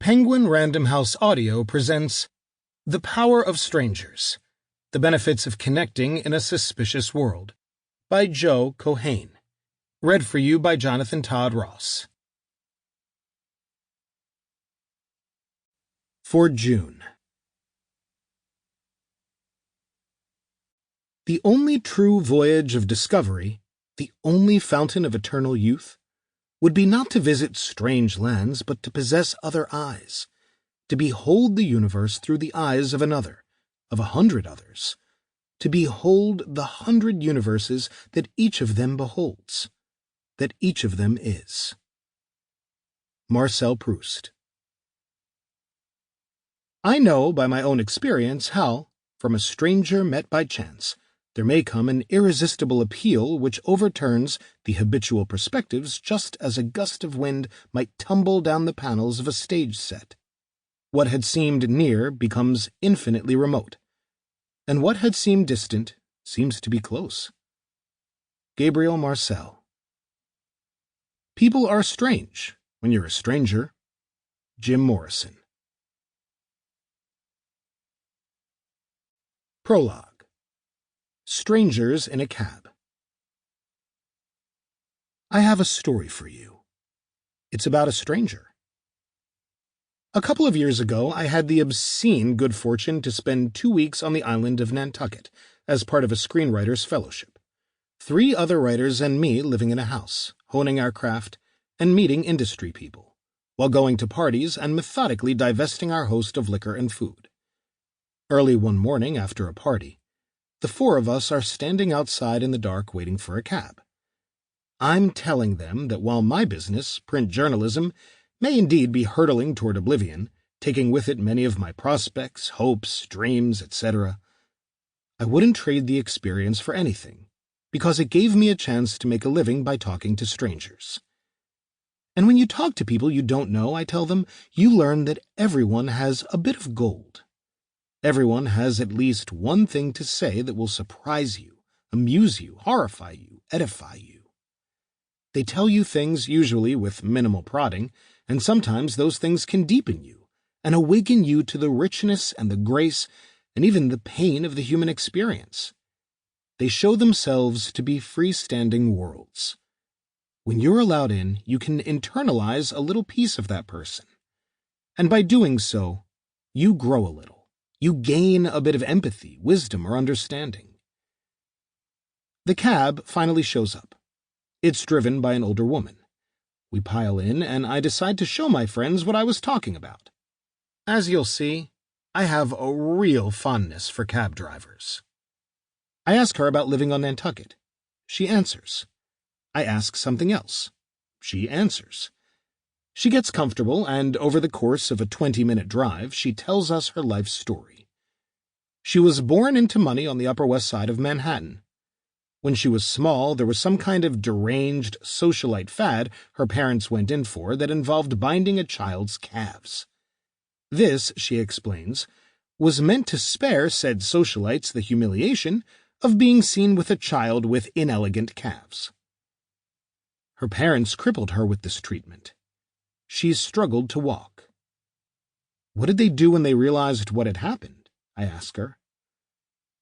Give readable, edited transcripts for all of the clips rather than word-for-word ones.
Penguin Random House Audio presents The Power of Strangers, The Benefits of Connecting in a Suspicious World, by Joe Keohane. Read for you by Jonathan Todd Ross. For June. The only true voyage of discovery, the only fountain of eternal youth, would be not to visit strange lands, but to possess other eyes, to behold the universe through the eyes of another, of 100 others, to behold the 100 universes that each of them beholds, that each of them is. Marcel Proust. I know by my own experience how, from a stranger met by chance, there may come an irresistible appeal which overturns the habitual perspectives just as a gust of wind might tumble down the panels of a stage set. What had seemed near becomes infinitely remote, and what had seemed distant seems to be close. Gabriel Marcel. People are strange when you're a stranger. Jim Morrison. Prologue. Strangers in a Cab. I have a story for you. It's about a stranger. A couple of years ago, I had the obscene good fortune to spend 2 weeks on the island of Nantucket as part of a screenwriters' fellowship. 3 other writers and me living in a house, honing our craft, and meeting industry people, while going to parties and methodically divesting our host of liquor and food. Early one morning after a party, the 4 of us are standing outside in the dark waiting for a cab. I'm telling them that while my business, print journalism, may indeed be hurtling toward oblivion, taking with it many of my prospects, hopes, dreams, etc., I wouldn't trade the experience for anything, because it gave me a chance to make a living by talking to strangers. And when you talk to people you don't know, I tell them, you learn that everyone has a bit of gold. Everyone has at least one thing to say that will surprise you, amuse you, horrify you, edify you. They tell you things usually with minimal prodding, and sometimes those things can deepen you and awaken you to the richness and the grace and even the pain of the human experience. They show themselves to be freestanding worlds. When you're allowed in, you can internalize a little piece of that person. And by doing so, you grow a little. You gain a bit of empathy, wisdom, or understanding. The cab finally shows up. It's driven by an older woman. We pile in, and I decide to show my friends what I was talking about. As you'll see, I have a real fondness for cab drivers. I ask her about living on Nantucket. She answers. I ask something else. She answers. She gets comfortable, and over the course of a 20-minute drive, she tells us her life story. She was born into money on the Upper West Side of Manhattan. When she was small, there was some kind of deranged socialite fad her parents went in for that involved binding a child's calves. This, she explains, was meant to spare said socialites the humiliation of being seen with a child with inelegant calves. Her parents crippled her with this treatment. She struggled to walk. What did they do when they realized what had happened? I ask her.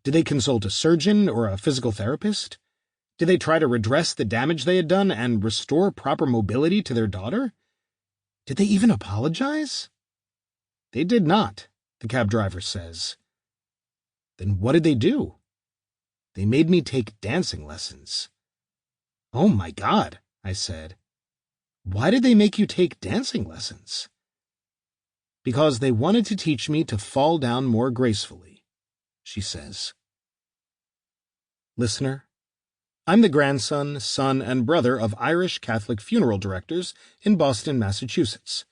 Did they consult a surgeon or a physical therapist? Did they try to redress the damage they had done and restore proper mobility to their daughter? Did they even apologize? They did not, the cab driver says. Then what did they do? They made me take dancing lessons. Oh my God, I said. Why did they make you take dancing lessons? Because they wanted to teach me to fall down more gracefully, she says. Listener, I'm the grandson, son, and brother of Irish Catholic funeral directors in Boston, Massachusetts.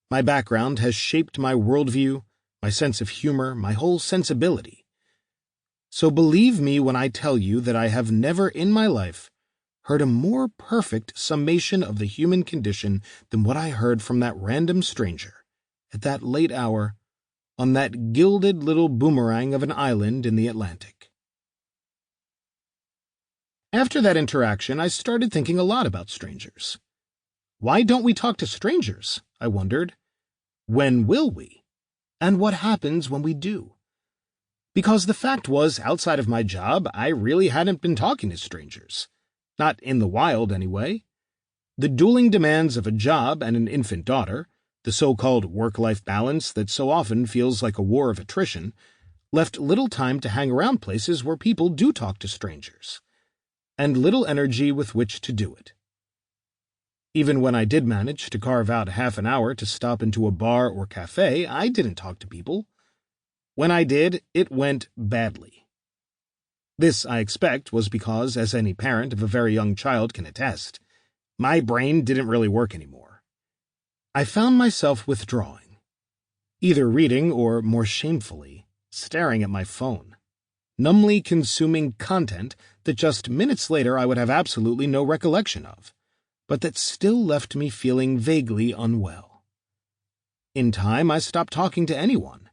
My background has shaped my worldview, my sense of humor, my whole sensibility. So believe me when I tell you that I have never in my life heard a more perfect summation of the human condition than what I heard from that random stranger, at that late hour, on that gilded little boomerang of an island in the Atlantic. After that interaction, I started thinking a lot about strangers. Why don't we talk to strangers? I wondered. When will we? And what happens when we do? Because the fact was, outside of my job, I really hadn't been talking to strangers. Not in the wild, anyway. The dueling demands of a job and an infant daughter, the so-called work-life balance that so often feels like a war of attrition, left little time to hang around places where people do talk to strangers, and little energy with which to do it. Even when I did manage to carve out half an hour to stop into a bar or cafe, I didn't talk to people. When I did, it went badly. This, I expect, was because, as any parent of a very young child can attest, my brain didn't really work anymore. I found myself withdrawing, either reading or, more shamefully, staring at my phone, numbly consuming content that just minutes later I would have absolutely no recollection of, but that still left me feeling vaguely unwell. In time, I stopped talking to anyone.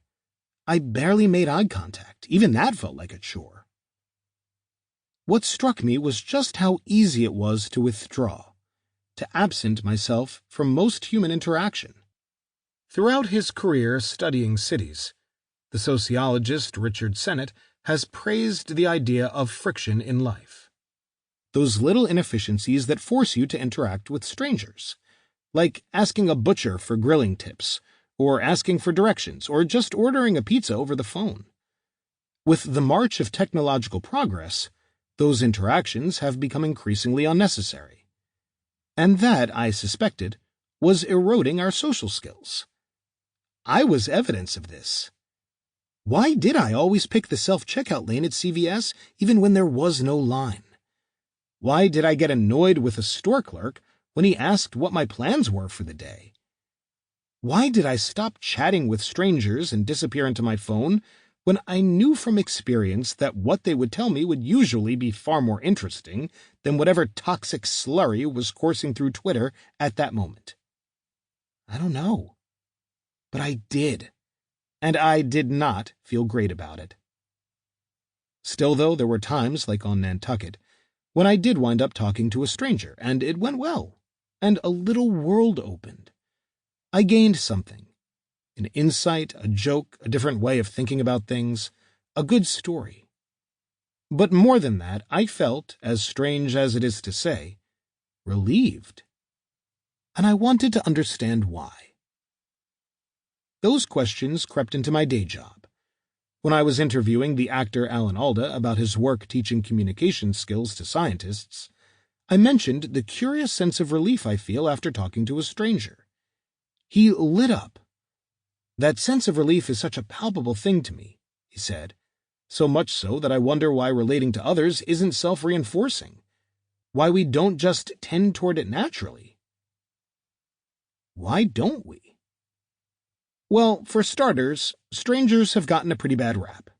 I barely made eye contact. Even that felt like a chore. What struck me was just how easy it was to withdraw, to absent myself from most human interaction. Throughout his career studying cities, the sociologist Richard Sennett has praised the idea of friction in life. Those little inefficiencies that force you to interact with strangers, like asking a butcher for grilling tips, or asking for directions, or just ordering a pizza over the phone. With the march of technological progress, those interactions have become increasingly unnecessary. And that, I suspected, was eroding our social skills. I was evidence of this. Why did I always pick the self-checkout lane at CVS even when there was no line? Why did I get annoyed with a store clerk when he asked what my plans were for the day? Why did I stop chatting with strangers and disappear into my phone when I knew from experience that what they would tell me would usually be far more interesting than whatever toxic slurry was coursing through Twitter at that moment? I don't know. But I did. And I did not feel great about it. Still, though, there were times, like on Nantucket, when I did wind up talking to a stranger, and it went well, and a little world opened. I gained something. An insight, a joke, a different way of thinking about things, a good story. But more than that, I felt, as strange as it is to say, relieved. And I wanted to understand why. Those questions crept into my day job. When I was interviewing the actor Alan Alda about his work teaching communication skills to scientists, I mentioned the curious sense of relief I feel after talking to a stranger. He lit up. That sense of relief is such a palpable thing to me, he said, so much so that I wonder why relating to others isn't self-reinforcing, why we don't just tend toward it naturally. Why don't we? Well, for starters, strangers have gotten a pretty bad rap.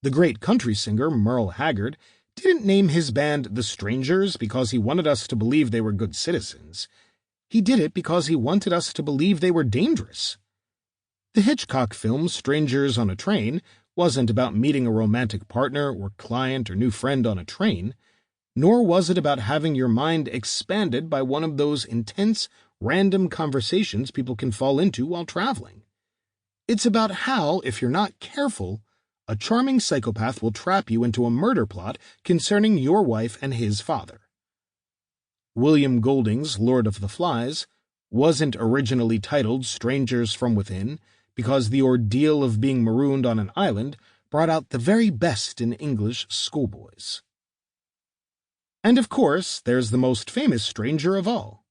The great country singer Merle Haggard didn't name his band The Strangers because he wanted us to believe they were good citizens. He did it because he wanted us to believe they were dangerous. The Hitchcock film Strangers on a Train wasn't about meeting a romantic partner or client or new friend on a train, nor was it about having your mind expanded by one of those intense, random conversations people can fall into while traveling. It's about how, if you're not careful, a charming psychopath will trap you into a murder plot concerning your wife and his father. William Golding's Lord of the Flies wasn't originally titled Strangers from Within because the ordeal of being marooned on an island brought out the very best in English schoolboys. And of course, there's the most famous stranger of all.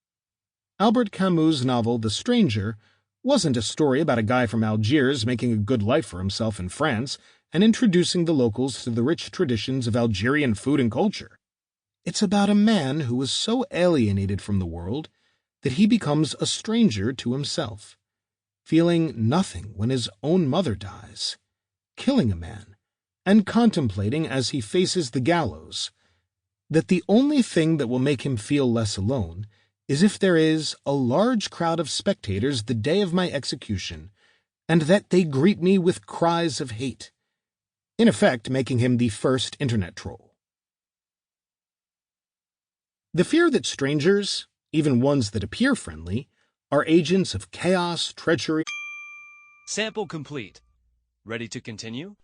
Albert Camus' novel The Stranger wasn't a story about a guy from Algiers making a good life for himself in France and introducing the locals to the rich traditions of Algerian food and culture. It's about a man who is so alienated from the world that he becomes a stranger to himself, feeling nothing when his own mother dies, killing a man, and contemplating as he faces the gallows that the only thing that will make him feel less alone is if there is a large crowd of spectators the day of my execution, and that they greet me with cries of hate, in effect making him the first internet troll. The fear that strangers, even ones that appear friendly, are agents of chaos, treachery, Sample complete. Ready to continue?